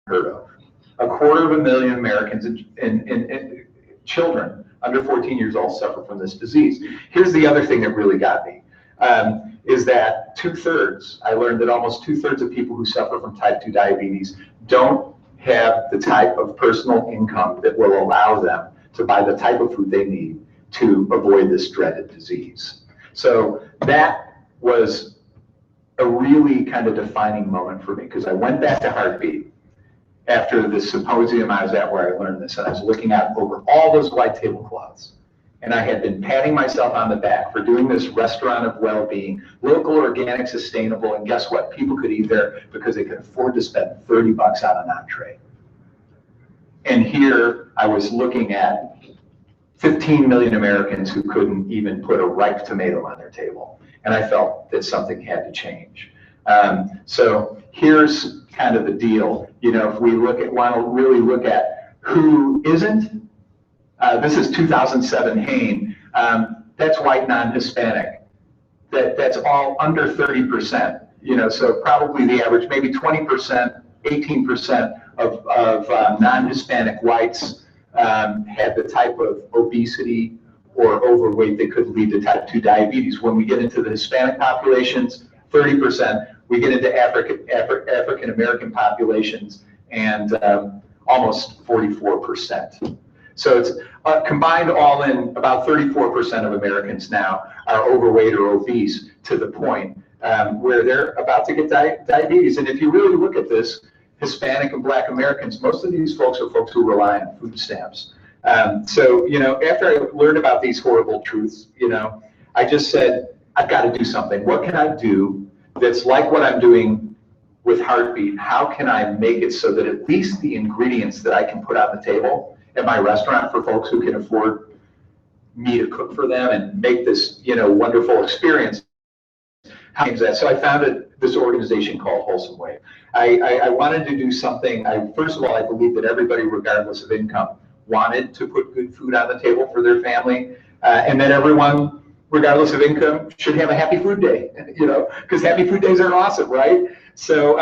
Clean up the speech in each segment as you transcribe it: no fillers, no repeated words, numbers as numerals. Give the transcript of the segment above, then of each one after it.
heard of. 250,000 Americans and children under 14 years old suffer from this disease. Here's the other thing that really got me, is that I learned that almost 2/3 of people who suffer from type 2 diabetes don't have the type of personal income that will allow them to buy the type of food they need to avoid this dreaded disease. So that was a really kind of defining moment for me, because I went back to Heartbeat after the symposium I was at where I learned this, and I was looking out over all those white tablecloths. And I had been patting myself on the back for doing this restaurant of well-being, local, organic, sustainable, and guess what? People could eat there because they could afford to spend $30 on an entree. And here I was looking at 15 million Americans who couldn't even put a ripe tomato on their table. And I felt that something had to change. So here's kind of the deal. You know, if we want to really look at who isn't, this is 2007 Hain. That's white non-Hispanic. That's all under 30%. You know, so probably the average, maybe 20%, 18% of non-Hispanic whites had the type of obesity or overweight that could lead to type 2 diabetes. When we get into the Hispanic populations, 30%. We get into African American populations, and almost 44%. So it's combined all in, about 34% of Americans now are overweight or obese, to the point where they're about to get diabetes. And if you really look at this, Hispanic and Black Americans, most of these folks are folks who rely on food stamps. So, you know, after I learned about these horrible truths, you know, I just said, I've got to do something. What can I do that's like what I'm doing with Heartbeat? How can I make it so that at least the ingredients that I can put on the table at my restaurant for folks who can afford me to cook for them and make this, you know, wonderful experience? How is that? So I founded this organization called Wholesome Way. I wanted to do something. First of all, I believe that everybody, regardless of income, wanted to put good food on the table for their family, and that everyone, regardless of income, should have a happy food day, you know, because happy food days are awesome, right? So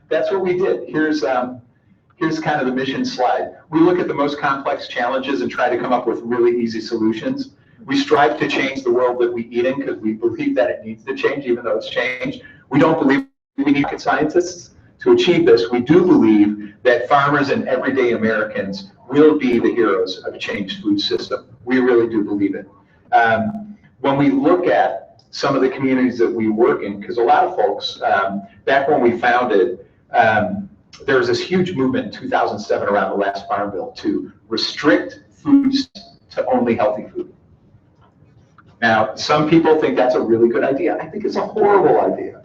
that's what we did. Here's kind of the mission slide. We look at the most complex challenges and try to come up with really easy solutions. We strive to change the world that we eat in because we believe that it needs to change, even though it's changed. We don't believe we need rocket scientists to achieve this. We do believe that farmers and everyday Americans will be the heroes of a changed food system. We really do believe it. When we look at some of the communities that we work in, because a lot of folks, back when we founded, there was this huge movement in 2007 around the last Farm Bill to restrict foods to only healthy food. Now, some people think that's a really good idea. I think it's a horrible idea,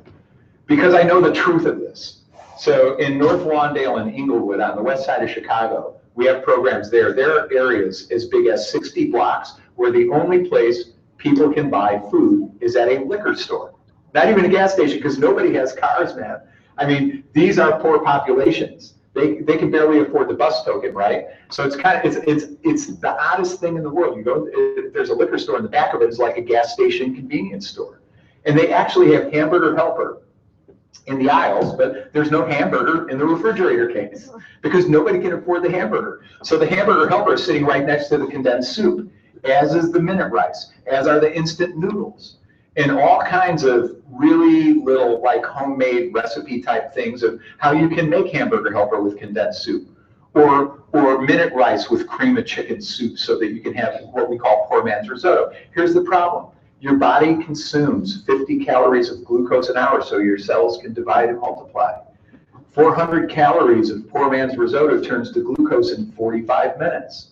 because I know the truth of this. So in North Lawndale and Inglewood on the west side of Chicago, we have programs there. There are areas as big as 60 blocks where the only place people can buy food is at a liquor store. Not even a gas station, because nobody has cars, man. I mean, these are poor populations. They can barely afford the bus token, right? So it's kind of, it's the oddest thing in the world. You go, there's a liquor store in the back of it. It's like a gas station convenience store. And they actually have hamburger helper in the aisles, but there's no hamburger in the refrigerator case because nobody can afford the hamburger. So the hamburger helper is sitting right next to the condensed soup, as is the minute rice, as are the instant noodles, and all kinds of really little like homemade recipe type things of how you can make hamburger helper with condensed soup, or minute rice with cream of chicken soup so that you can have what we call poor man's risotto. Here's the problem. Your body consumes 50 calories of glucose an hour so your cells can divide and multiply. 400 calories of poor man's risotto turns to glucose in 45 minutes.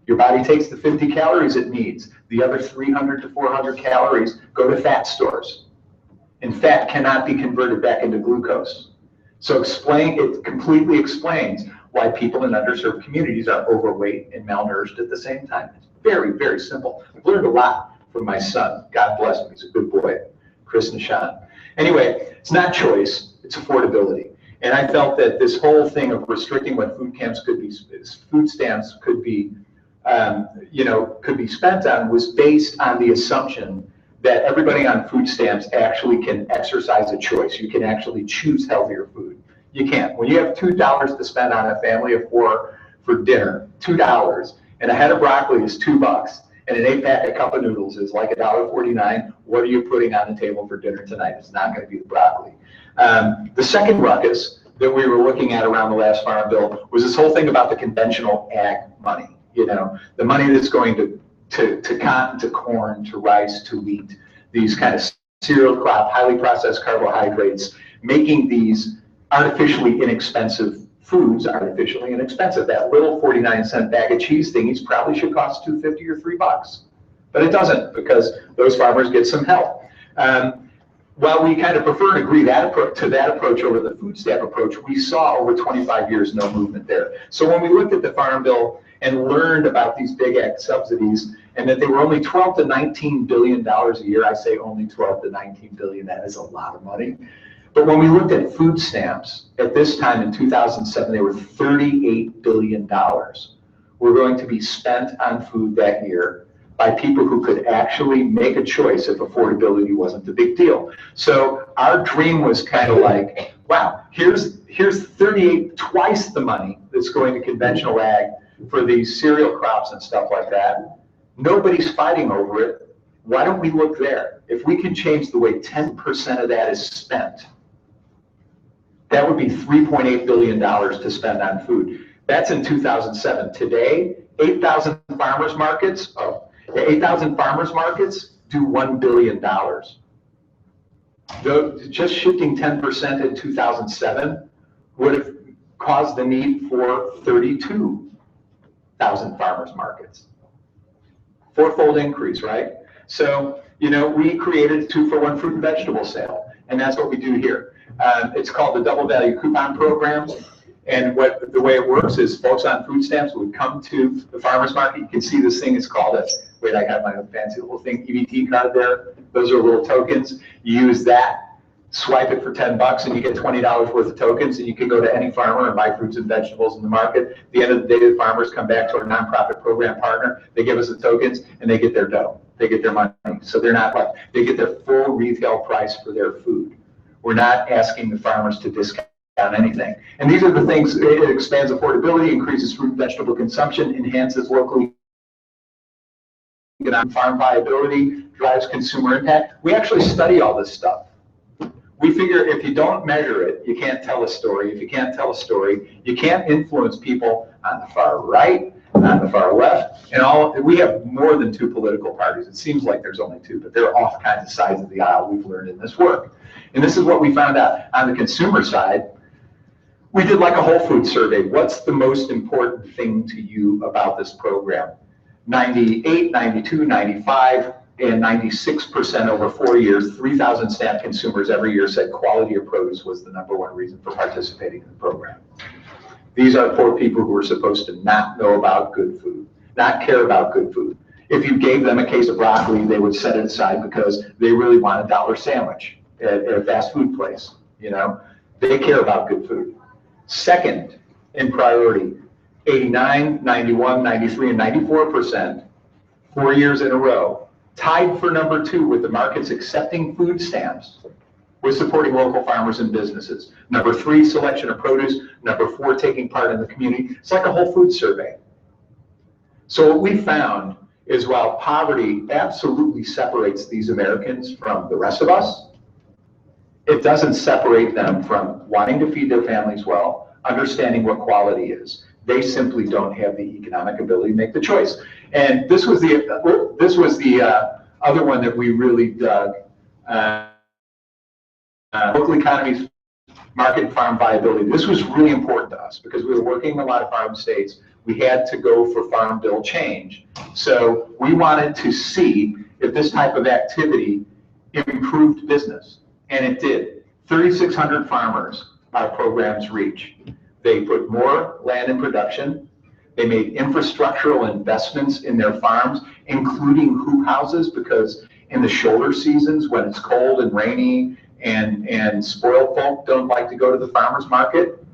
Your body takes the 50 calories it needs. The other 300 to 400 calories go to fat stores. And fat cannot be converted back into glucose. So it completely explains why people in underserved communities are overweight and malnourished at the same time. It's very, very simple. I've learned a lot from my son. God bless him. He's a good boy, Chris and Sean. Anyway, it's not choice, it's affordability. And I felt that this whole thing of restricting what food stamps could be spent on was based on the assumption that everybody on food stamps actually can exercise a choice. You can actually choose healthier food. You can't. When you have $2 to spend on a family of four for dinner, $2, and a head of broccoli is $2, and an 8-pack of cup of noodles is like $1.49, what are you putting on the table for dinner tonight? It's not going to be the broccoli. The second ruckus that we were looking at around the last farm bill was this whole thing about the conventional ag money. You know, the money that's going to cotton, to corn, to rice, to wheat, these kind of cereal crop, highly processed carbohydrates, making these artificially inexpensive foods artificially inexpensive. That little 49-cent bag of cheese thingies probably should cost $2.50 or $3, but it doesn't, because those farmers get some help. While we kind of prefer and agree to that approach over the food stamp approach, we saw over 25 years no movement there. So when we looked at the farm bill and learned about these big ag subsidies and that they were only $12 to $19 billion a year, I say only 12 to 19 billion, that is a lot of money. But when we looked at food stamps, at this time in 2007, they were $38 billion were going to be spent on food that year by people who could actually make a choice if affordability wasn't a big deal. So our dream was kind of like, wow, here's 38, twice the money that's going to conventional ag for these cereal crops and stuff like that. Nobody's fighting over it. Why don't we look there? If we can change the way 10% of that is spent, that would be $3.8 billion to spend on food. That's in 2007. Today, 8,000 farmers markets do $1 billion. Though just shifting 10% in 2007 would have caused the need for 32,000 farmers markets. Fourfold increase, right? So, you know, we created a 2-for-1 fruit and vegetable sale, and that's what we do here. It's called the Double Value Coupon Program. And the way it works is folks on food stamps would come to the farmer's market. You can see this thing is called wait, I got my fancy little thing, EBT card there. Those are little tokens. You use that, swipe it for $10, and you get $20 worth of tokens, and you can go to any farmer and buy fruits and vegetables in the market. At the end of the day, the farmers come back to our nonprofit program partner. They give us the tokens, and they get their dough. They get their money. So they're not like, they get their full retail price for their food. We're not asking the farmers to discount anything. And these are the things: it expands affordability, increases fruit and vegetable consumption, enhances locally economic farm viability, drives consumer impact. We actually study all this stuff. We figure if you don't measure it, you can't tell a story. If you can't tell a story, you can't influence people on the far right, on the far left, and all. We have more than 2 political parties. It seems like there's only 2, but they're all kinds of sides of the aisle. We've learned in this work. And this is what we found out on the consumer side. We did like a Whole Foods survey. What's the most important thing to you about this program? 98, 92, 95, and 96% over 4 years, 3,000 SNAP consumers every year said quality of produce was the #1 reason for participating in the program. These are poor people who are supposed to not know about good food, not care about good food. If you gave them a case of broccoli, they would set it aside because they really want a $1 sandwich at a fast food place. You know, they care about good food. Second in priority, 89, 91, 93, and 94%, 4 years in a row, tied for #2 with the markets accepting food stamps, was supporting local farmers and businesses. #3, selection of produce. #4, taking part in the community. It's like a Whole Foods survey. So what we found is while poverty absolutely separates these Americans from the rest of us, it doesn't separate them from wanting to feed their families well, understanding what quality is. They simply don't have the economic ability to make the choice. And this was the other one that we really dug. Local economies, market and farm viability. This was really important to us because we were working in a lot of farm states. We had to go for farm bill change. So we wanted to see if this type of activity improved business. And it did. 3,600 farmers our programs reach. They put more land in production. They made infrastructural investments in their farms, including hoop houses, because in the shoulder seasons when it's cold and rainy and spoiled folk don't like to go to the farmer's market,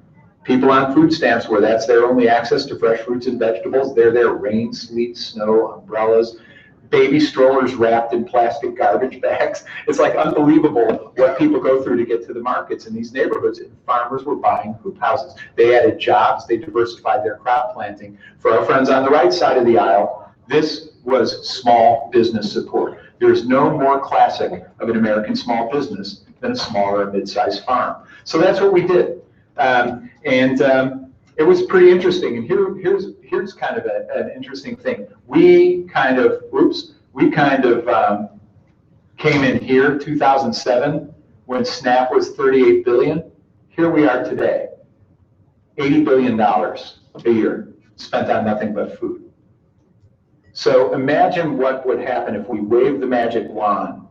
people on food stamps where that's their only access to fresh fruits and vegetables, they're there, rain, sleet, snow, umbrellas, baby strollers wrapped in plastic garbage bags. It's like unbelievable what people go through to get to the markets in these neighborhoods. And farmers were buying hoop houses. They added jobs. They diversified their crop planting. For our friends on the right side of the aisle, this was small business support. There is no more classic of an American small business than a small or mid-sized farm. So that's what we did. It was pretty interesting. And here's kind of an interesting thing. We kind of came in here 2007 when SNAP was 38 billion. Here we are today, $80 billion a year spent on nothing but food. So imagine what would happen if we waved the magic wand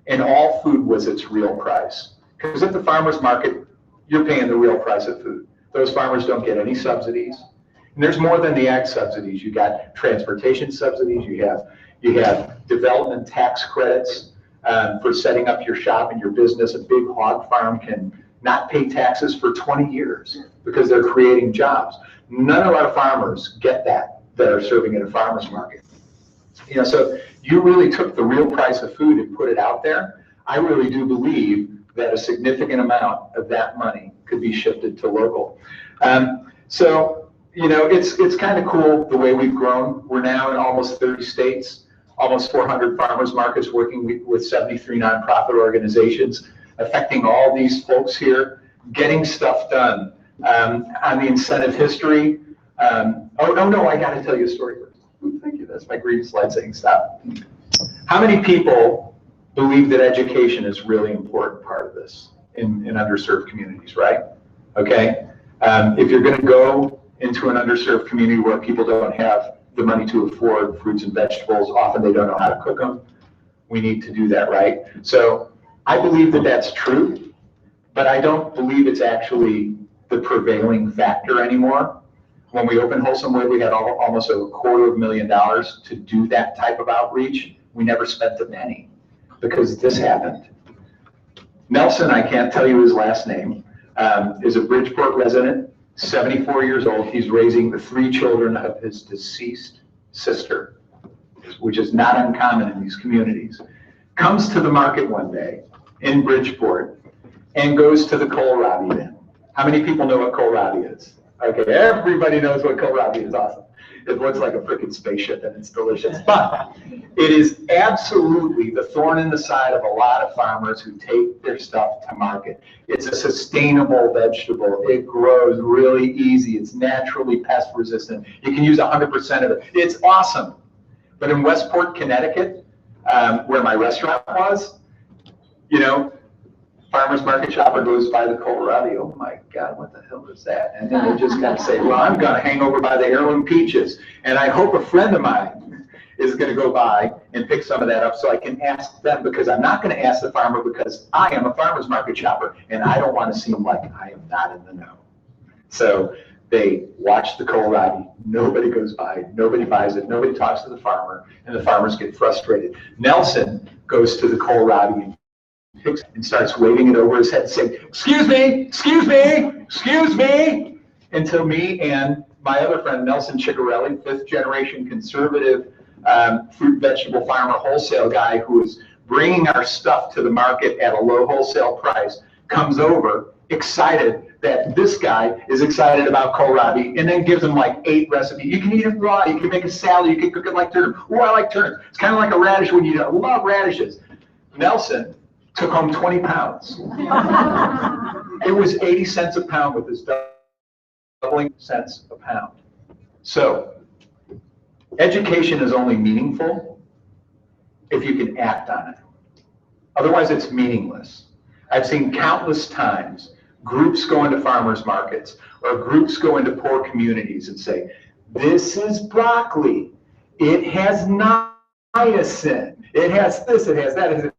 and all food was its real price. Because at the farmer's market, you're paying the real price of food. Those farmers don't get any subsidies. And there's more than the ag subsidies. You got transportation subsidies. You have development tax credits for setting up your shop and your business. A big hog farm can not pay taxes for 20 years because they're creating jobs. None of our farmers get that are serving at a farmer's market. You know, so you really took the real price of food and put it out there. I really do believe that a significant amount of that money could be shifted to local. So, you know, it's kind of cool the way we've grown. We're now in almost 30 states, almost 400 farmers markets, working with 73 nonprofit organizations, affecting all these folks here, getting stuff done. On the incentive history, no, I got to tell you a story first. Thank you. That's my green slide saying stop. How many people believe that education is a really important part of this in underserved communities, right? Okay. If you're going to go into an underserved community where people don't have the money to afford fruits and vegetables, often they don't know how to cook them, we need to do that, right? So I believe that that's true, but I don't believe it's actually the prevailing factor anymore. When we opened Wholesome Way, we had almost $250,000 to do that type of outreach. We never spent a penny because this happened. Nelson, I can't tell you his last name, is a Bridgeport resident, 74 years old. He's raising the 3 children of his deceased sister, which is not uncommon in these communities. Comes to the market one day in Bridgeport and goes to the kohlrabi bin. How many people know what kohlrabi is? Okay, everybody knows what kohlrabi is. Awesome. It looks like a freaking spaceship and it's delicious. But it is absolutely the thorn in the side of a lot of farmers who take their stuff to market. It's a sustainable vegetable. It grows really easy. It's naturally pest resistant. You can use 100% of it. It's awesome. But in Westport, Connecticut, where my restaurant was, you know, farmer's market shopper goes by the kohlrabi. Oh my God, what the hell is that? And then they just kind of say, well, I'm going to hang over by the heirloom peaches. And I hope a friend of mine is going to go by and pick some of that up so I can ask them, because I'm not going to ask the farmer because I am a farmer's market shopper and I don't want to seem like I am not in the know. So they watch the kohlrabi. Nobody goes by, nobody buys it, nobody talks to the farmer, and the farmers get frustrated. Nelson goes to the kohlrabi and starts waving it over his head saying, excuse me, excuse me, excuse me, until me and my other friend, Nelson Ciccarelli, 5th generation conservative fruit vegetable farmer wholesale guy who is bringing our stuff to the market at a low wholesale price, comes over excited that this guy is excited about kohlrabi, and then gives him like 8 recipes. You can eat it raw, you can make a salad, you can cook it like turnip. Oh, I like turnips. It's kind of like a radish when you eat it. I love radishes. Nelson took home 20 pounds. It was 80 cents a pound with this doubling cents a pound. So education is only meaningful if you can act on it. Otherwise, it's meaningless. I've seen countless times groups go into farmers markets or groups go into poor communities and say, this is broccoli. It has niacin. It has this, it has that.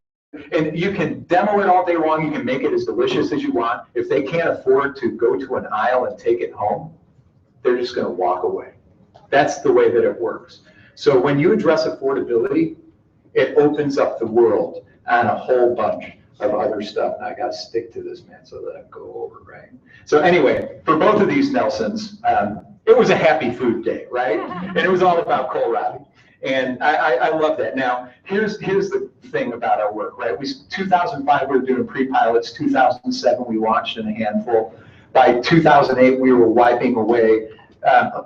And you can demo it all day long. You can make it as delicious as you want. If they can't afford to go to an aisle and take it home, they're just going to walk away. That's the way that it works. So when you address affordability, it opens up the world on a whole bunch of other stuff. Now I got to stick to this, man, so that I go over, right? So anyway, for both of these Nelsons, it was a happy food day, right? And it was all about kohlrabi. And I love that. Now, here's the thing about our work, right? 2005, we were doing pre-pilots. 2007, we launched in a handful. By 2008, we were wiping away.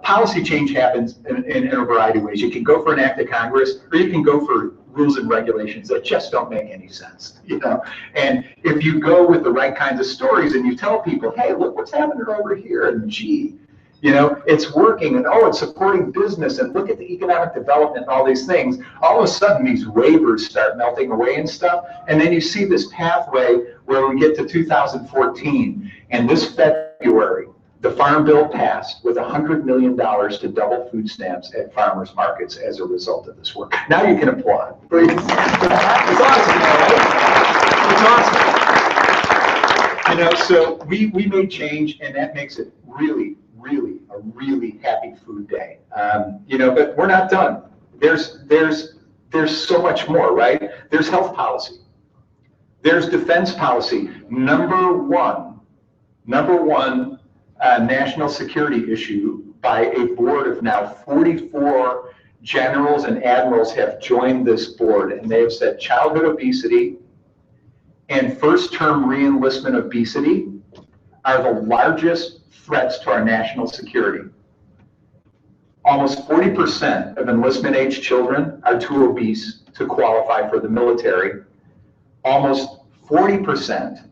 Policy change happens in a variety of ways. You can go for an act of Congress, or you can go for rules and regulations that just don't make any sense, you know? And if you go with the right kinds of stories and you tell people, hey, look what's happening over here, and gee, you know, it's working, and oh, it's supporting business, and look at the economic development and all these things. All of a sudden, these waivers start melting away and stuff, and then you see this pathway where we get to 2014, and this February, the Farm Bill passed with $100 million to double food stamps at farmers markets as a result of this work. Now you can applaud. It's awesome, right? It's awesome. You know, so we made change, and that makes it really a really happy food day. You know, but we're not done. There's so much more, right? There's health policy. There's defense policy. Number one national security issue by a board of now 44 generals and admirals have joined this board, and they have said childhood obesity and first-term reenlistment obesity are the largest threats to our national security. Almost 40% of enlistment-age children are too obese to qualify for the military. Almost 40%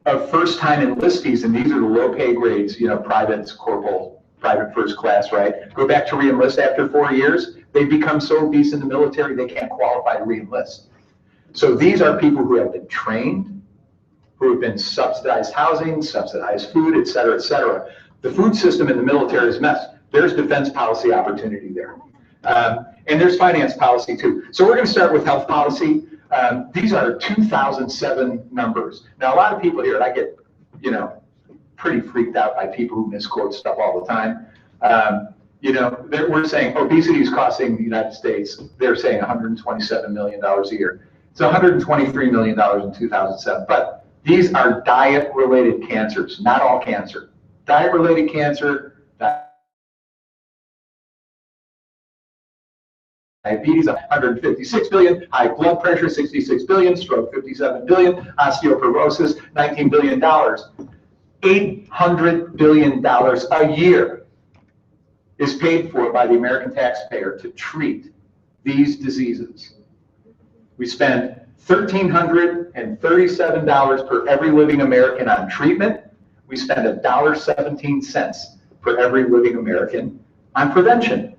of first-time enlistees, and these are the low pay grades, you know, privates, corporal, private first class, right? Go back to reenlist after 4 years, they become so obese in the military they can't qualify to reenlist. So these are people who have been trained, who have been subsidized housing, subsidized food, et cetera, et cetera. The food system in the military is a mess. There's defense policy opportunity there. And there's finance policy too. So we're gonna start with health policy. These are 2007 numbers. Now, a lot of people here, I get, you know, pretty freaked out by people who misquote stuff all the time. You know, we're saying obesity is costing the United States, they're saying $127 million a year. It's $123 million in 2007, but these are diet-related cancers, not all cancer. Diet-related cancer, diabetes, 156 billion, high blood pressure, 66 billion, stroke, 57 billion, osteoporosis, $19 billion. $800 billion a year is paid for by the American taxpayer to treat these diseases. We spend $1,337 per every living American on treatment. We spend $1.17 per every living American on prevention.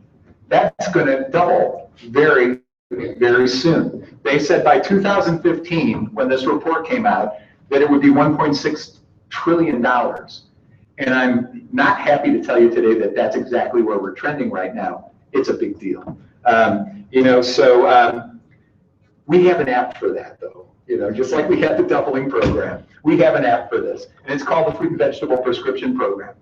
That's going to double very, very soon. They said by 2015, when this report came out, that it would be $1.6 trillion. And I'm not happy to tell you today that that's exactly where we're trending right now. It's a big deal. You know, so we have an app for that, though. You know, just like we had the doubling program, we have an app for this, and it's called the Fruit and Vegetable Prescription Program.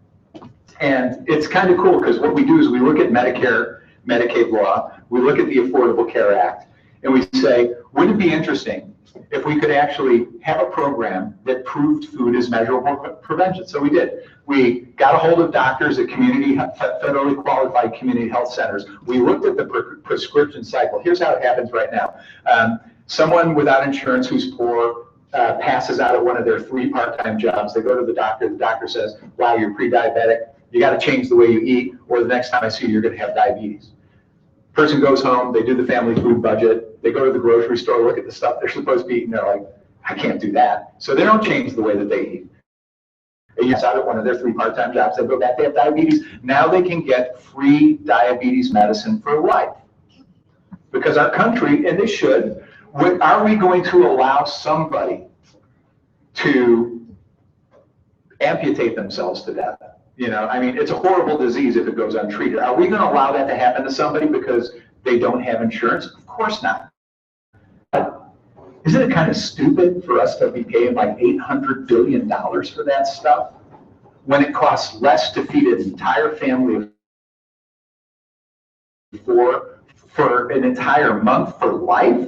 And it's kind of cool because what we do is we look at Medicare, Medicaid law, we look at the Affordable Care Act, and we say, wouldn't it be interesting if we could actually have a program that proved food is measurable prevention? So we did. We got a hold of doctors at federally qualified community health centers. We looked at the prescription cycle. Here's how it happens right now. Someone without insurance who's poor passes out at one of their 3 part-time jobs. They go to the doctor says, wow, you're pre-diabetic. You got to change the way you eat, or the next time I see you, you're going to have diabetes. Person goes home, they do the family food budget, they go to the grocery store, look at the stuff they're supposed to be eating, they're like, I can't do that. So they don't change the way that they eat. They pass out at one of their 3 part-time jobs, they go back, they have diabetes. Now they can get free diabetes medicine for life. Because our country, and they should, are we going to allow somebody to amputate themselves to death? You know, I mean, it's a horrible disease if it goes untreated. Are we going to allow that to happen to somebody because they don't have insurance? Of course not. But isn't it kind of stupid for us to be paying like $800 billion for that stuff when it costs less to feed an entire family of 4 for an entire month for life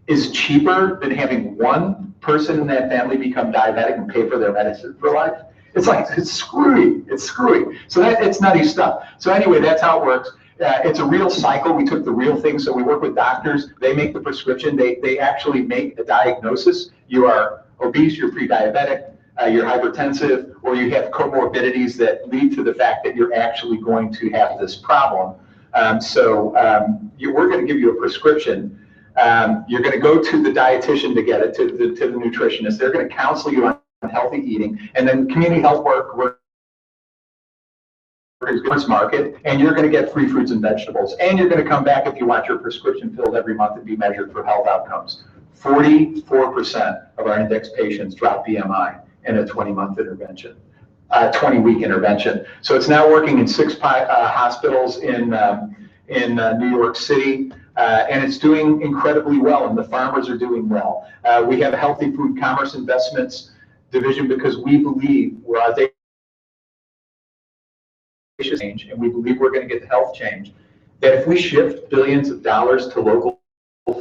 is cheaper than having one person in that family become diabetic and pay for their medicine for life? It's like, it's screwy, it's screwy. So it's nutty stuff. So anyway, that's how it works. It's a real cycle. We took the real thing, so we work with doctors. They make the prescription. They actually make a diagnosis. You are obese, you're pre-diabetic, you're hypertensive, or you have comorbidities that lead to the fact that you're actually going to have this problem. We're going to give you a prescription. You're going to go to the dietitian to get it, to the nutritionist. They're going to counsel you on healthy eating, and then community health work market, and you're going to get free fruits and vegetables, and you're going to come back if you want your prescription filled every month and be measured for health outcomes. 44% of our index patients drop BMI in a 20-month intervention, 20-week intervention. So it's now working in 6 hospitals in New York City, and it's doing incredibly well, and the farmers are doing well. We have a healthy food commerce investments division because we believe we're audacious change, and we believe we're going to get the health change, that if we shift billions of dollars to local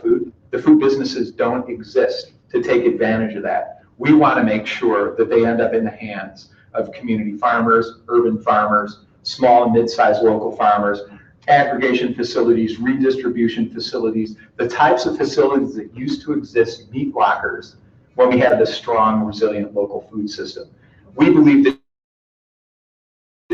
food, the food businesses don't exist to take advantage of that. We want to make sure that they end up in the hands of community farmers, urban farmers, small and mid-sized local farmers, aggregation facilities, redistribution facilities, the types of facilities that used to exist, meat lockers, when we had this strong, resilient local food system. We believe that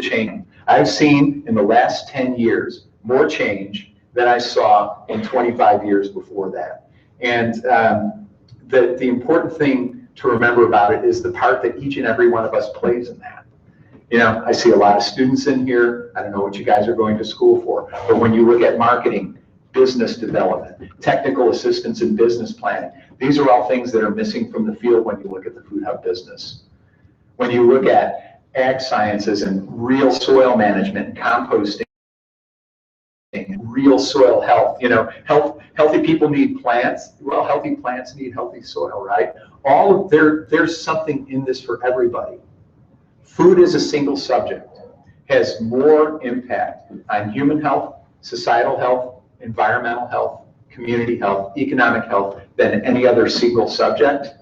change. I've seen in the last 10 years more change than I saw in 25 years before that. And the important thing to remember about it is the part that each and every one of us plays in that. You know, I see a lot of students in here. I don't know what you guys are going to school for, but when you look at marketing, business development, technical assistance in business planning, these are all things that are missing from the field when you look at the Food Hub business. When you look at ag sciences and real soil management and composting, real soil health, you know, healthy people need plants. Well, healthy plants need healthy soil, right? There's something in this for everybody. Food as a single subject has more impact on human health, societal health, environmental health, community health, economic health than any other single subject.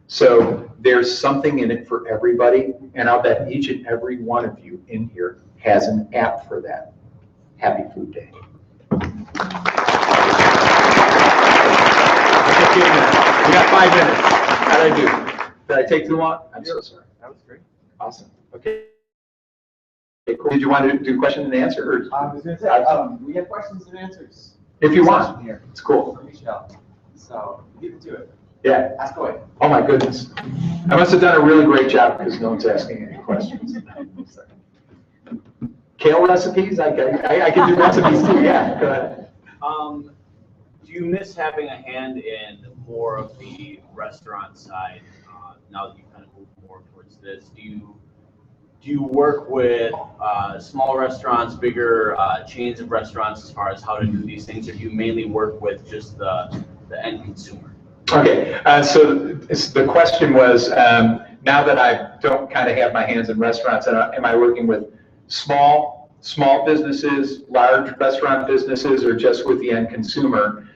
So there's something in it for everybody, and I'll bet each and every one of you in here has an app for that. Happy Food Day. We got 5 minutes. How'd I do? Did I take too long? I'm so sorry. That was great. Awesome. Okay. Cool. Did you want to do question and answer? Or? I was going to say, we have questions and answers. If you want. Here. It's cool. For Michelle. So, get to it. Yeah. Ask away. Oh my goodness. I must have done a really great job because no one's asking any questions. Kale recipes? I can do recipes too, yeah. Go ahead. Do you miss having a hand in more of the restaurant side now that you kind of moved more towards this? Do you work with small restaurants, bigger chains of restaurants as far as how to do these things, or do you mainly work with just the end consumer? Okay, so the question was, now that I don't kind of have my hands in restaurants, am I working with small businesses, large restaurant businesses, or just with the end consumer?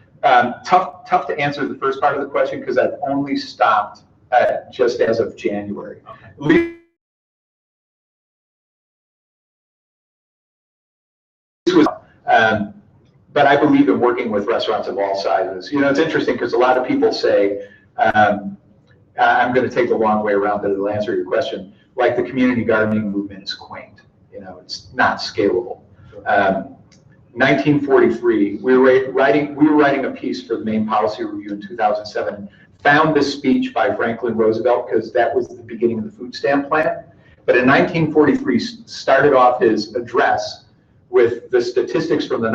Tough to answer the first part of the question because I've only stopped just as of January. Okay. But I believe in working with restaurants of all sizes. You know, it's interesting because a lot of people say, I'm going to take the long way around, but it'll answer your question. Like the community gardening movement is quaint. You know, it's not scalable. 1943, we were writing a piece for the Maine Policy Review in 2007. Found this speech by Franklin Roosevelt because that was the beginning of the food stamp plan. But in 1943, started off his address with the statistics from the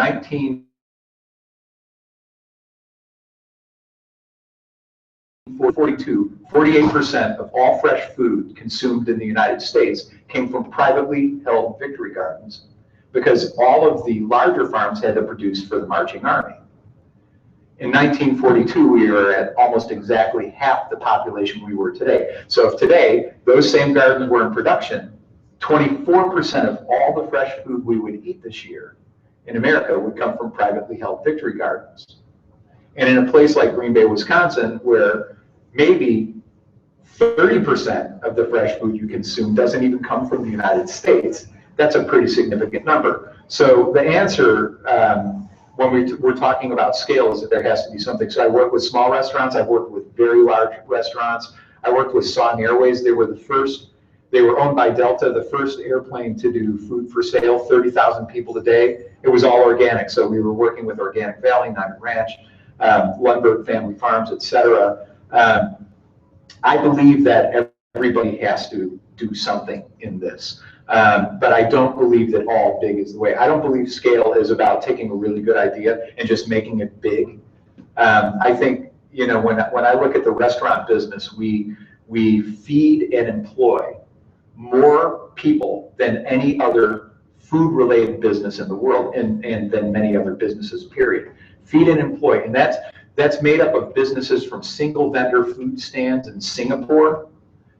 48% of all fresh food consumed in the United States came from privately held victory gardens because all of the larger farms had to produce for the marching army. In 1942, we were at almost exactly half the population we were today. So if today those same gardens were in production, 24% of all the fresh food we would eat this year in America would come from privately held victory gardens. And in a place like Green Bay, Wisconsin, where maybe 30% of the fresh food you consume doesn't even come from the United States, that's a pretty significant number. So the answer, when we're talking about scale, is that there has to be something. So I work with small restaurants, I've worked with very large restaurants, I worked with Saugn Airways. They were owned by Delta, the first airplane to do food for sale, 30,000 people a day. It was all organic, so we were working with Organic Valley, Niagara Ranch, Lundberg Family Farms, et cetera. I believe that everybody has to do something in this. But I don't believe that all big is the way. I don't believe scale is about taking a really good idea and just making it big. I think, you know, when I look at the restaurant business, we feed and employ more people than any other food-related business in the world, and than many other businesses, period. Feed and employ, and that's made up of businesses from single vendor food stands in Singapore,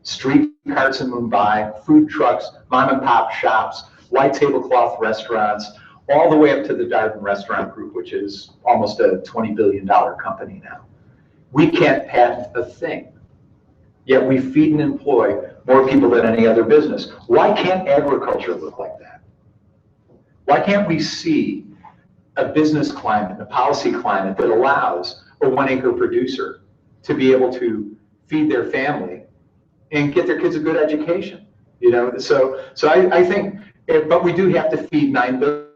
street carts in Mumbai, food trucks, mom and pop shops, white tablecloth restaurants, all the way up to the Darden Restaurant Group, which is almost a $20 billion company now. We can't patent a thing, yet we feed and employ more people than any other business. Why can't agriculture look like that? Why can't we see a business climate, a policy climate that allows a 1 acre producer to be able to feed their family and get their kids a good education? You know, so I think, but we do have to feed 9 billion.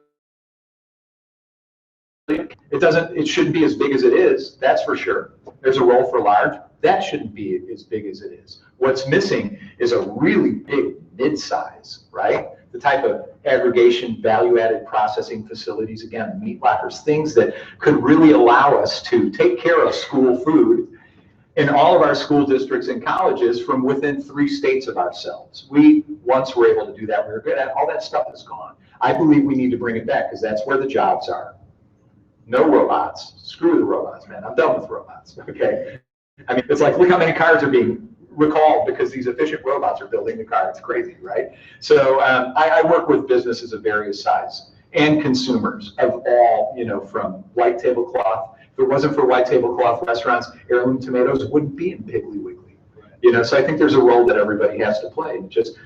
It shouldn't be as big as it is, that's for sure. There's a role for large. That shouldn't be as big as it is. What's missing is a really big mid-size, right? The type of aggregation, value-added processing facilities, again, meat lockers, things that could really allow us to take care of school food in all of our school districts and colleges from within 3 states of ourselves. We once were able to do that. We were good at. All that stuff is gone. I believe we need to bring it back because that's where the jobs are. No robots. Screw the robots, man. I'm done with robots, okay? I mean, it's like, look how many cars are being recalled because these efficient robots are building the car. It's crazy, right? So I work with businesses of various size and consumers of all, you know, from white tablecloth. If it wasn't for white tablecloth restaurants, heirloom tomatoes wouldn't be in Piggly Wiggly. You know, so I think there's a role that everybody has to play. It just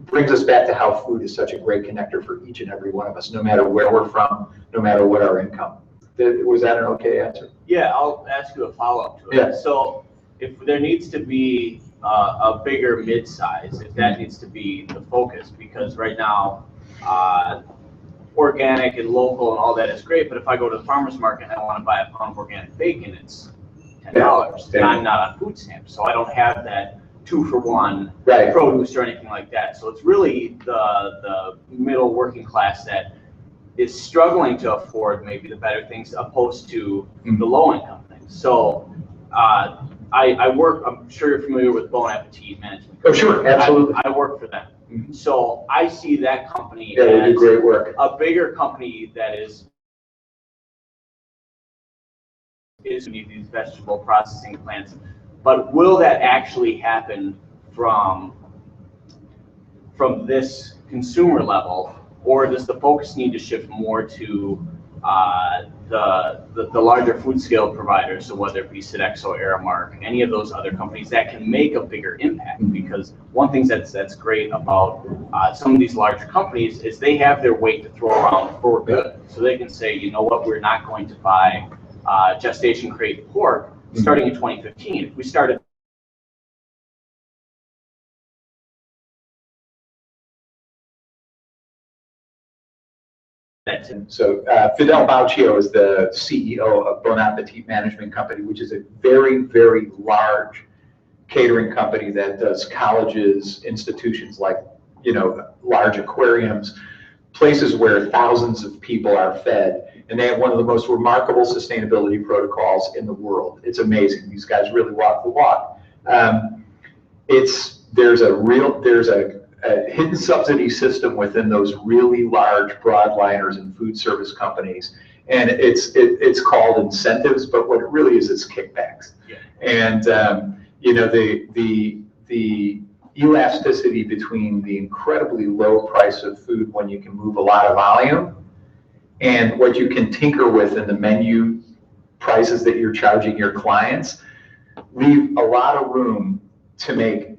brings us back to how food is such a great connector for each and every one of us, no matter where we're from, no matter what our income. Was that an okay answer? Yeah, I'll ask you a follow-up to it. Yeah. So if there needs to be a bigger mid-size, if that needs to be the focus, because right now, organic and local and all that is great, but if I go to the farmer's market and I want to buy a pound of organic bacon, it's $10, and I'm not on food stamps, so I don't have that 2-for-1 Right. produce or anything like that. So it's really the middle working class that is struggling to afford maybe the better things opposed to the low income things. So I work, I'm sure you're familiar with Bon Appetit Management. Oh, sure, absolutely. I work for them. Mhm. So I see that company Yeah, they do as great work. a bigger company that is need these vegetable processing plants. But will that actually happen from this consumer level, or does the focus need to shift more to the larger food scale providers? So whether it be Sodexo, Aramark, any of those other companies that can make a bigger impact? Because one thing that's great about some of these larger companies is they have their weight to throw around for good. So they can say, you know what, we're not going to buy gestation crate pork starting in 2015. If we started So Fidel Bauchio is the CEO of Bon Appetit Management Company, which is a very, very large catering company that does colleges, institutions like, you know, large aquariums, places where thousands of people are fed. And they have one of the most remarkable sustainability protocols in the world. It's amazing. These guys really walk the walk. There's a hidden subsidy system within those really large broadliners and food service companies, and it's called incentives, but what it really is, it's kickbacks. Yeah. And you know, the elasticity between the incredibly low price of food when you can move a lot of volume and what you can tinker with in the menu prices that you're charging your clients leave a lot of room to make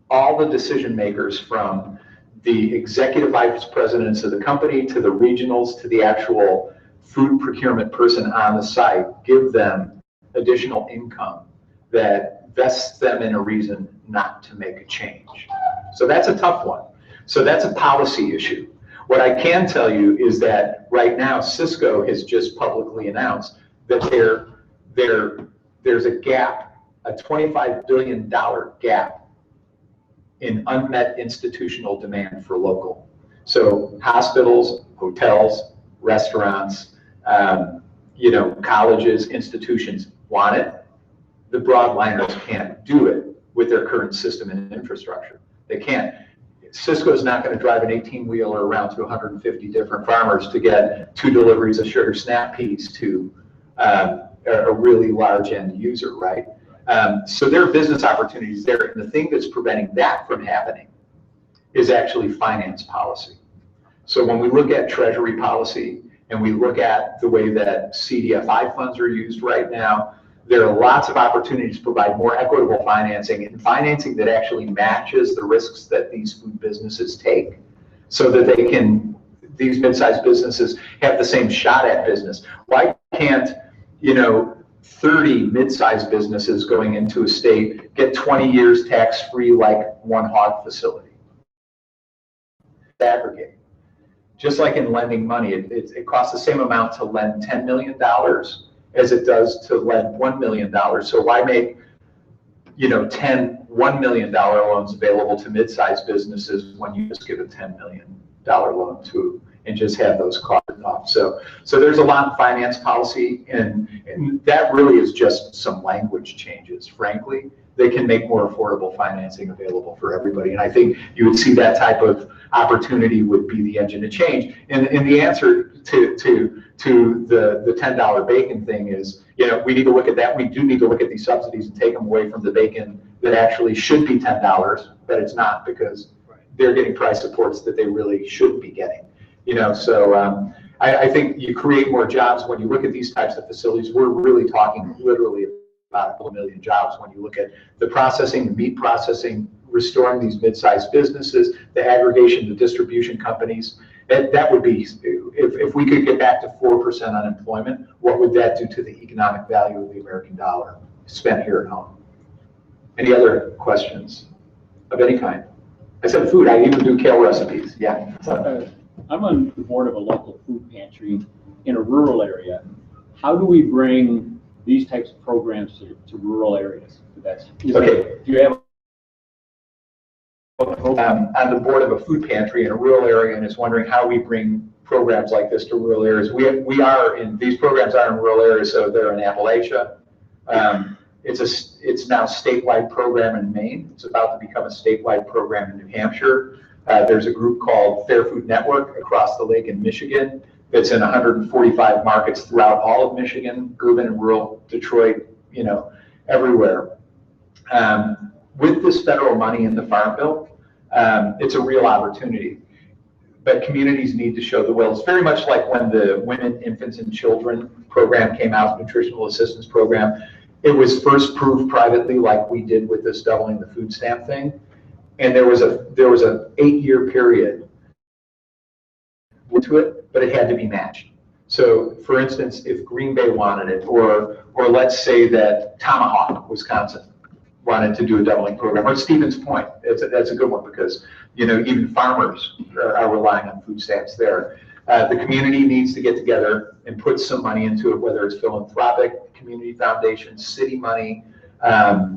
all the decision makers, from the executive vice presidents of the company to the regionals to the actual food procurement person on the site, give them additional income that vests them in a reason not to make a change. So that's a tough one. So that's a policy issue. What I can tell you is that right now Cisco has just publicly announced that there's a gap, a $25 billion gap in unmet institutional demand for local. So hospitals, hotels, restaurants, colleges, institutions want it. The broadliners can't do it with their current system and infrastructure. They can't. Cisco's not going to drive an 18-wheeler around to 150 different farmers to get 2 deliveries of sugar snap peas to a really large end user, right? So there are business opportunities there, and the thing that's preventing that from happening is actually finance policy. So when we look at treasury policy and we look at the way that CDFI funds are used right now, there are lots of opportunities to provide more equitable financing and financing that actually matches the risks that these food businesses take so that these mid-sized businesses have the same shot at business. Why can't, 30 mid-sized businesses going into a state get 20 years tax-free like one hog facility? Aggregate. Just like in lending money, it costs the same amount to lend $10 million as it does to lend $1 million. So why make 10 $1 million loans available to mid-sized businesses when you just give a $10 million loan to and just have those costs off? So there's a lot of finance policy, and that really is just some language changes. Frankly, they can make more affordable financing available for everybody. And I think you would see that type of opportunity would be the engine of change. And the answer to the $10 bacon thing is, we need to look at that. We do need to look at these subsidies and take them away from the bacon that actually should be $10, but it's not because they're getting price supports that they really shouldn't be getting. So I think you create more jobs when you look at these types of facilities. We're really talking literally about 1 million jobs when you look at the processing, the meat processing, restoring these mid-sized businesses, the aggregation, the distribution companies. That would be, if we could get back to 4% unemployment, what would that do to the economic value of the American dollar spent here at home? Any other questions of any kind? I said food, I even do kale recipes, yeah. I'm on the board of a local food pantry in a rural area. How do we bring these types of programs to rural areas? Do you have on the board of a food pantry in a rural area and is wondering how we bring programs like this to rural areas. These programs are in rural areas, so they're in Appalachia. It's now a statewide program in Maine. It's about to become a statewide program in New Hampshire. There's a group called Fair Food Network across the lake in Michigan that's in 145 markets throughout all of Michigan, urban and rural, Detroit, everywhere. With this federal money in the Farm Bill, it's a real opportunity. But communities need to show the will. It's very much like when the Women, Infants, and Children program came out, Nutritional Assistance Program. It was first proved privately, like we did with this doubling the food stamp thing. And there was a 8-year period to it, but it had to be matched. So, for instance, if Green Bay wanted it, or let's say that Tomahawk, Wisconsin, wanted to do a doubling program, or Stevens Point, that's a good one because even farmers are relying on food stamps there. The community needs to get together and put some money into it, whether it's philanthropic, community foundation, city money,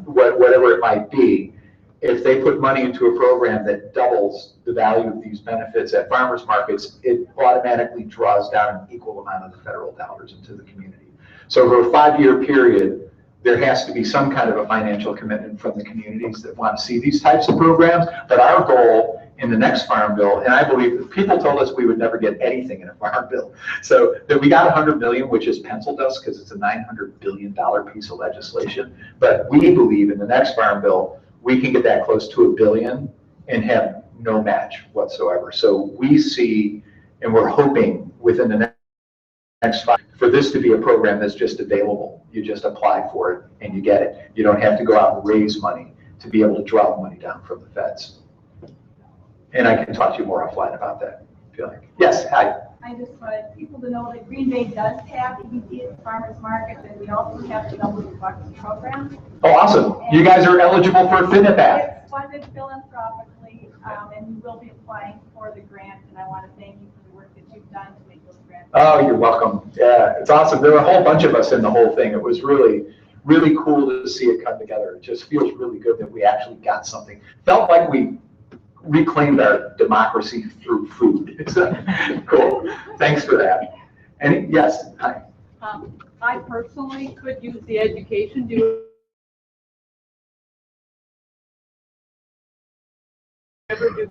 whatever it might be. If they put money into a program that doubles the value of these benefits at farmers markets, it automatically draws down an equal amount of the federal dollars into the community. So over a 5-year period, there has to be some kind of a financial commitment from the communities that want to see these types of programs. But our goal in the next Farm Bill, and I believe that people told us we would never get anything in a Farm Bill, so that we got 100 million, which has penciled us because it's a $900 billion piece of legislation. But we believe in the next Farm Bill, we can get that close to $1 billion and have no match whatsoever. So we see, and we're hoping within the next 5 for this to be a program that's just available. You just apply for it and you get it. You don't have to go out and raise money to be able to draw money down from the feds. And I can talk to you more offline about that, if you like. Yes, hi. I just wanted people to know that Green Bay does have EBT at the farmers market, and we also have the UWGB program. Oh, awesome. You guys are eligible for a FitNet app. It's funded philanthropically, and we will be applying for the grant, and I want to thank you for the work that you've done to make those grants. Oh, you're welcome. Yeah, it's awesome. There were a whole bunch of us in the whole thing. It was really, really cool to see it come together. It just feels really good that we actually got something. Felt like we reclaimed our democracy through food. It's cool. Thanks for that. And yes, hi. I personally could use the education. Do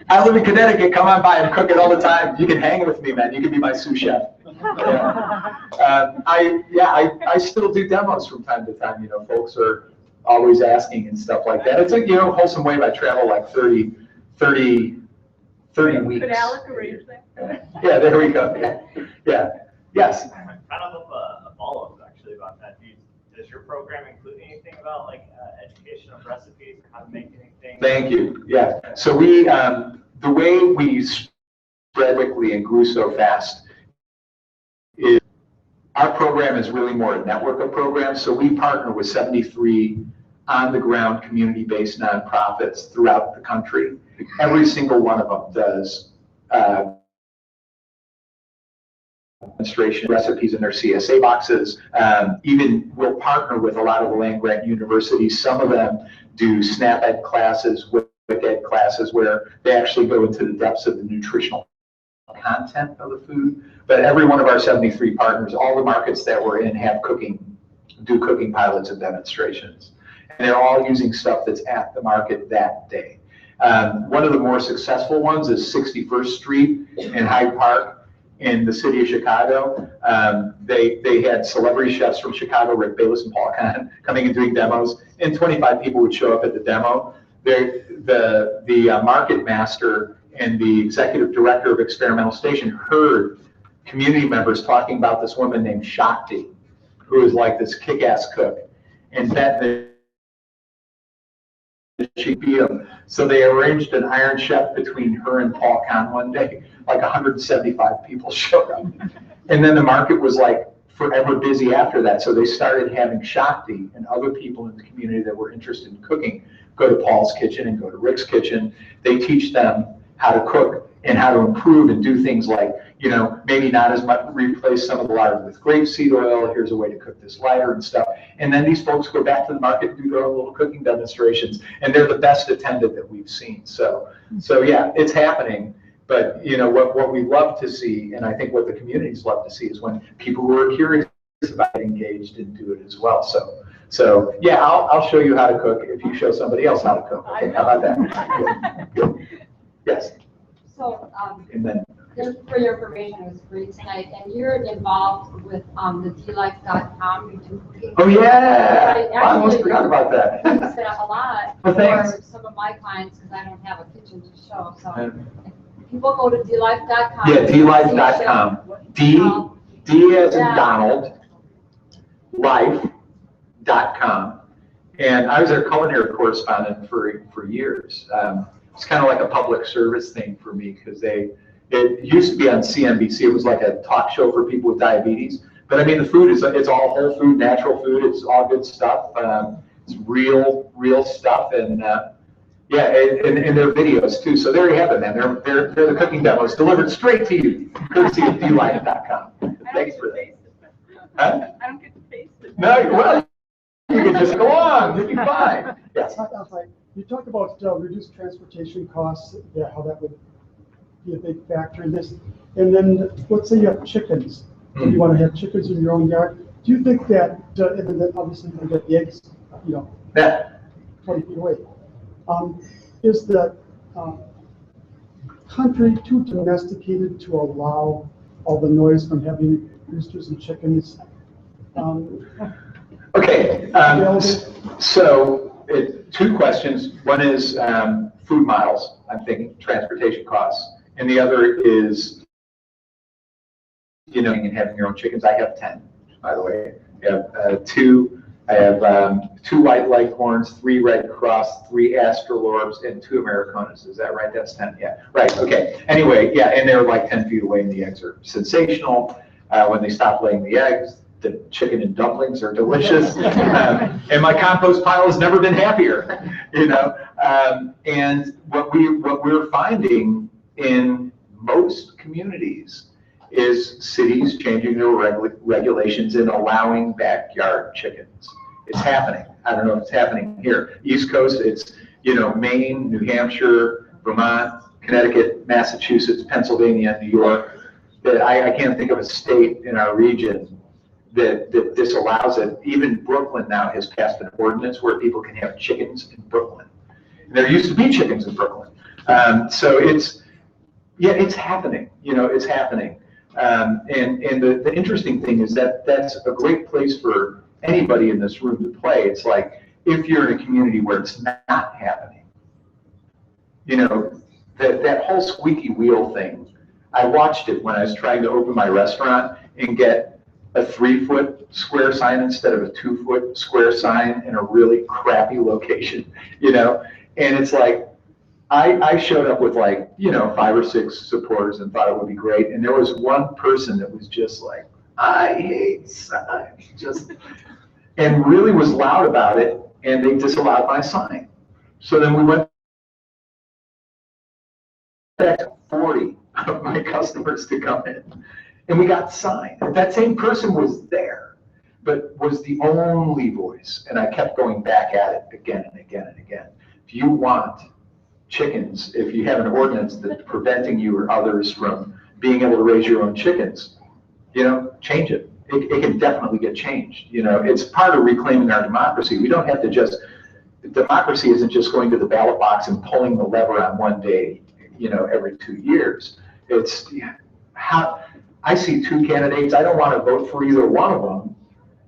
I live in Connecticut. Come on by and cook it all the time. You can hang with me, man. You can be my sous chef. Yeah. I still do demos from time to time. You know, folks are always asking and stuff like that. It's a wholesome way. I travel like 30 weeks. Could Alec arrange that? Yeah, there we go. Yeah. Yes. Kind of a follow-up actually about that. Does your program include anything about like education of recipes or how to make anything? Thank you. Yeah. So we, the way we spread quickly and grew so fast is our program is really more a network of programs. So we partner with 73 on-the-ground community-based nonprofits throughout the country. Every single one of them does demonstration recipes in their CSA boxes. Even we'll partner with a lot of the land-grant universities. Some of them do SNAP Ed classes, WIC Ed classes, where they actually go into the depths of the nutritional content of the food. But every one of our 73 partners, all the markets that we're in have do cooking pilots and demonstrations. And they're all using stuff that's at the market that day. One of the more successful ones is 61st Street in Hyde Park in the city of Chicago. They had celebrity chefs from Chicago, Rick Bayless and Paul Kahn, coming and doing demos, and 25 people would show up at the demo. The market master and the executive director of Experimental Station heard community members talking about this woman named Shakti, who is like this kick-ass cook, and bet that she beat him. So they arranged an Iron Chef between her and Paul Kahn one day. Like 175 people showed up. And then the market was like forever busy after that. So they started having Shakti and other people in the community that were interested in cooking go to Paul's kitchen and go to Rick's kitchen. They teach them how to cook and how to improve and do things like, maybe not as much, replace some of the lard with grapeseed oil. Here's a way to cook this lighter and stuff. And then these folks go back to the market and do their own little cooking demonstrations. And they're the best attended that we've seen. So yeah, it's happening. But what we love to see, and I think what the communities love to see, is when people who are curious about it engaged and do it as well. So yeah, I'll show you how to cook if you show somebody else how to cook. Okay, how about that? Good. Yes. So, And then, just for your information, it was free tonight, and you're involved with the dlife.com. You do cooking. oh yeah, I I almost actually forgot about that. use it a lot Well, thanks. for some of my clients because I don't have a kitchen to show. So if people go to dlife.com. Yeah, dlife.com. D as in Donald, life.com. And I was their culinary correspondent for years. It's kind of like a public service thing for me because it used to be on CNBC. It was like a talk show for people with diabetes. But I mean, the food it's all whole food, natural food. It's all good stuff. It's real stuff. And yeah, and their videos too. So there you have it, man. They're the cooking demos delivered straight to you, courtesy of dlife.com. Thanks for that. Huh? I don't get to taste it. No, well, you can just go on. You'll be fine. Yes. You talked about reduced transportation costs, how that would be a big factor in this. And then let's say you have chickens, and you want to have chickens in your own yard. Do you think that, and then obviously you get the eggs, Yeah. 20 feet away. Is the country too domesticated to allow all the noise from having roosters and chickens? Okay. So two questions. One is food miles, I'm thinking transportation costs. And the other is, and having your own chickens. I have 10, by the way. I have 2 I have 2 white leghorns, 3 red cross, 3 astrolorbs, and 2 Americanas. Is that right? That's 10. Yeah, right. Okay. Anyway, yeah, and they're like 10 feet away, and the eggs are sensational. When they stop laying the eggs, the chicken and dumplings are delicious. And my compost pile has never been happier, you know. And what we're finding in most communities is cities changing their regulations and allowing backyard chickens. It's happening. I don't know if it's happening here. East Coast, it's, you know, Maine, New Hampshire, Vermont, Connecticut, Massachusetts, Pennsylvania, New York. That I can't think of a state in our region that disallows it. Even Brooklyn now has passed an ordinance where people can have chickens in Brooklyn. And there used to be chickens in Brooklyn. So it's happening. You know, it's happening. And the interesting thing is that that's a great place for anybody in this room to play. It's like, if you're in a community where it's not happening, you know, that whole squeaky wheel thing, I watched it when I was trying to open my restaurant and get a 3-foot square sign instead of a 2-foot square sign in a really crappy location, you know? And it's like, I showed up with like, you know, 5 or 6 supporters and thought it would be great. And there was one person that was just like, I hate signs, just, and really was loud about it. And they disallowed my sign. So then we went back to 40 of my customers to come in. And we got signed. That same person was there, but was the only voice. And I kept going back at it again and again and again. If you want chickens, if you have an ordinance that's preventing you or others from being able to raise your own chickens, you know, change it. It can definitely get changed. You know, it's part of reclaiming our democracy. We don't have to just, democracy isn't just going to the ballot box and pulling the lever on one day, you know, every 2 years. It's how, I see 2 candidates, I don't want to vote for either one of them.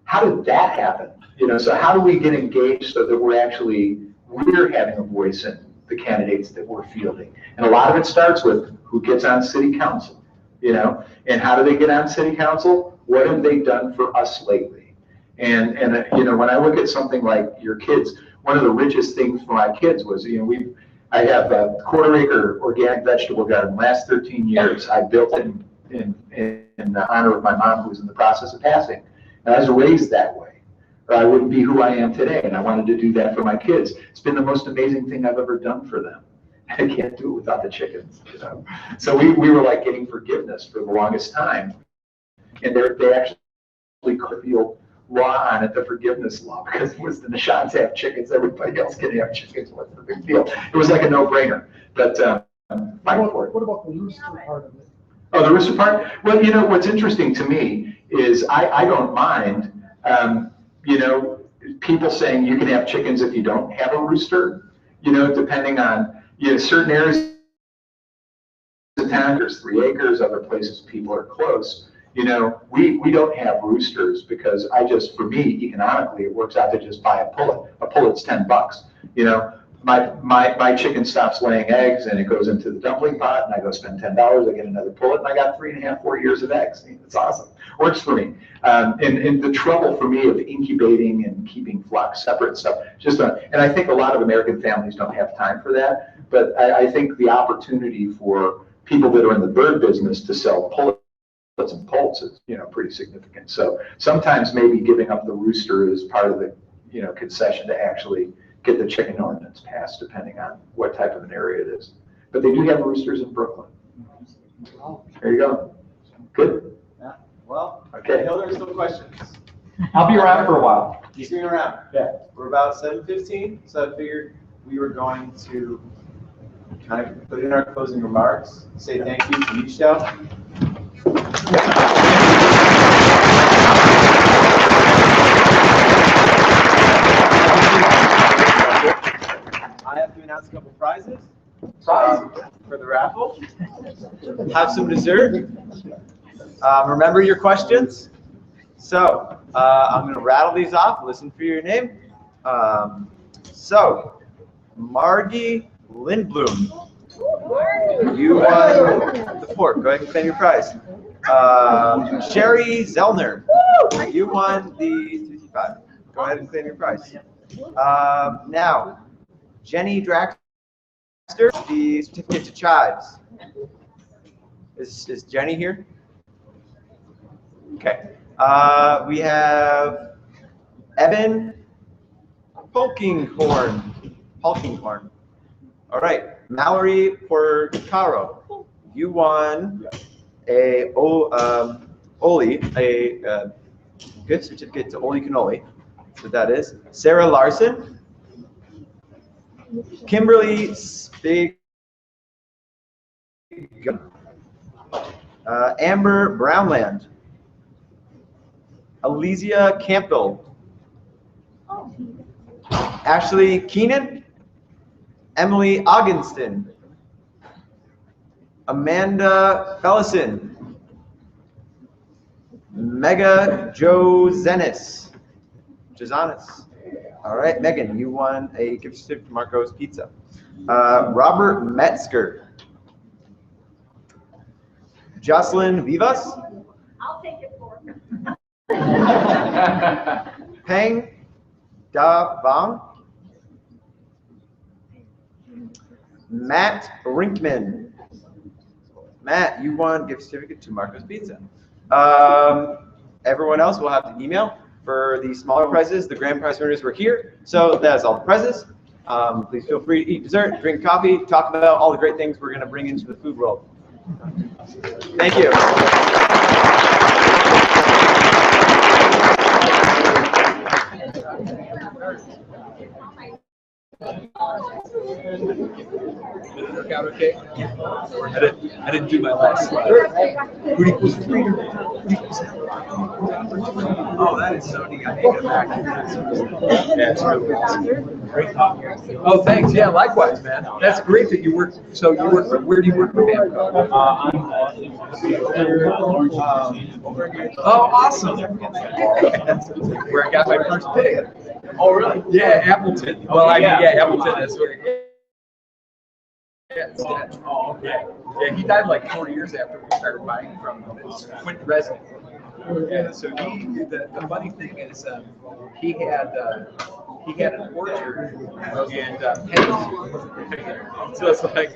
How did that happen? You know, so how do we get engaged so that we're having a voice in the candidates that we're fielding? And a lot of it starts with who gets on city council, you know, and how do they get on city council? What have they done for us lately? And you know, when I look at something like your kids, one of the richest things for my kids was, you know, I have a 1/4-acre organic vegetable garden. Last 13 years, I built it in honor of my mom, who was in the process of passing. And I was raised that way, or I wouldn't be who I am today. And I wanted to do that for my kids. It's been the most amazing thing I've ever done for them. I can't do it without the chickens, you know. So we were like getting forgiveness for the longest time. And they actually could feel law on it, the forgiveness law, because once the Nishans have chickens, everybody else can have chickens. What's the big deal? It was like a no-brainer. But fight for it. What about the rooster part of it? Oh, the rooster part? Well, you know, what's interesting to me is I don't mind, you know, people saying you can have chickens if you don't have a rooster, you know, depending on, you know, certain areas of town, there's 3 acres, other places people are close. You know, we don't have roosters because for me, economically, it works out to just buy a pullet. A pullet's $10. You know, my chicken stops laying eggs and it goes into the dumpling pot and I go spend $10, I get another pullet and I got 3.5, 4 years of eggs. It's awesome. Works for me. And the trouble for me of incubating and keeping flocks separate and stuff, and I think a lot of American families don't have time for that, but I think the opportunity for people that are in the bird business to sell pullets and poults is, you know, pretty significant. So sometimes maybe giving up the rooster is part of the, you know, concession to actually get the chicken ordinance passed, depending on what type of an area it is. But they do have roosters in Brooklyn. There you go. Good. Yeah. Well, Okay. I know there's some questions. I'll be around for a while. You see me around? Yeah. We're about 7:15, so I figured we were going to kind of put in our closing remarks, say thank you to each show. I have to announce a couple prizes for the raffle. Have some dessert. Remember your questions. So I'm going to rattle these off. Listen for your name. So Margie Lindblom, you won the fork. Go ahead and claim your prize. Sherry Zellner, you won the 55. go ahead and claim your prize. Now, Jenny Draxter, the certificate to Chives. Is Jenny here? Okay. We have Evan Polkinghorn. All right. Mallory Porcaro, you won a gift certificate to Oli Cannoli. That's what that is. Sarah Larson. Kimberly Spig. Amber Brownland. Elysia Campbell. Ashley Keenan. Emily Ogginston. Amanda Fellison. Mega Jozanis. All right, Megan, you won a gift certificate to Marco's Pizza. Robert Metzger. Jocelyn Vivas. I'll take it for him. Peng Da Vang. Matt Rinkman. Matt, you won gift certificate to Marco's Pizza. Everyone else will have to email for the smaller prizes. The grand prize winners were here. So that is all the prizes. Please feel free to eat dessert, drink coffee, talk about all the great things we're going to bring into the food world. Thank you. Did it work out okay? I didn't do my last slide. Who equals 3? Oh, that is so neat. I hate it back. Yeah, it's really great talking. Oh, thanks. Yeah, likewise, man. That's great that you work. So you work for, where do you work for Bamco? Oh, awesome. Where I got my first pig. Oh, really? Yeah, Appleton. Well, Appleton. That's where. Yeah, it's dead. Oh, okay. Yeah, he died like 40 years after we started buying from Quint Resin. Yeah, so the funny thing is, he had an orchard and pigs. So it's like,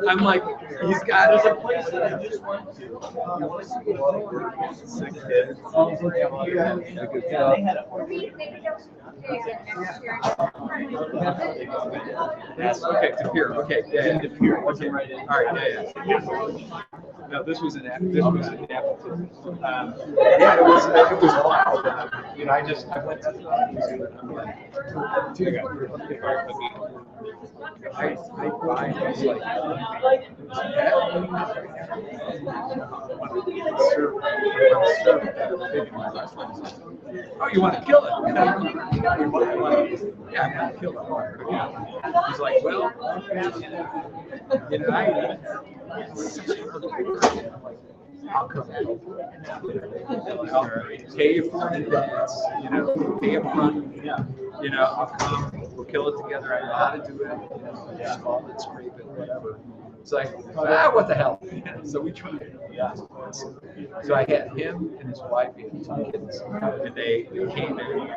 I'm like, he's got. There's a place that I just went to. Sick kid. Okay, to Pier. Okay, yeah, to Pier. Okay, all right, yeah. No, this was an Appleton. Yeah, it was wild. You know, I went to I buy these like oh, you want to kill it? Yeah, I'm going to kill it. He's like, well, you know, I'll come out. I'll pay you for an advance, you know, pay up front, you know, I'll come, we'll kill it together, I know how to do it, you know, small and scrape it, whatever. It's like, what the hell? So we tried it. So I had him and his wife and 2 kids, and they came in.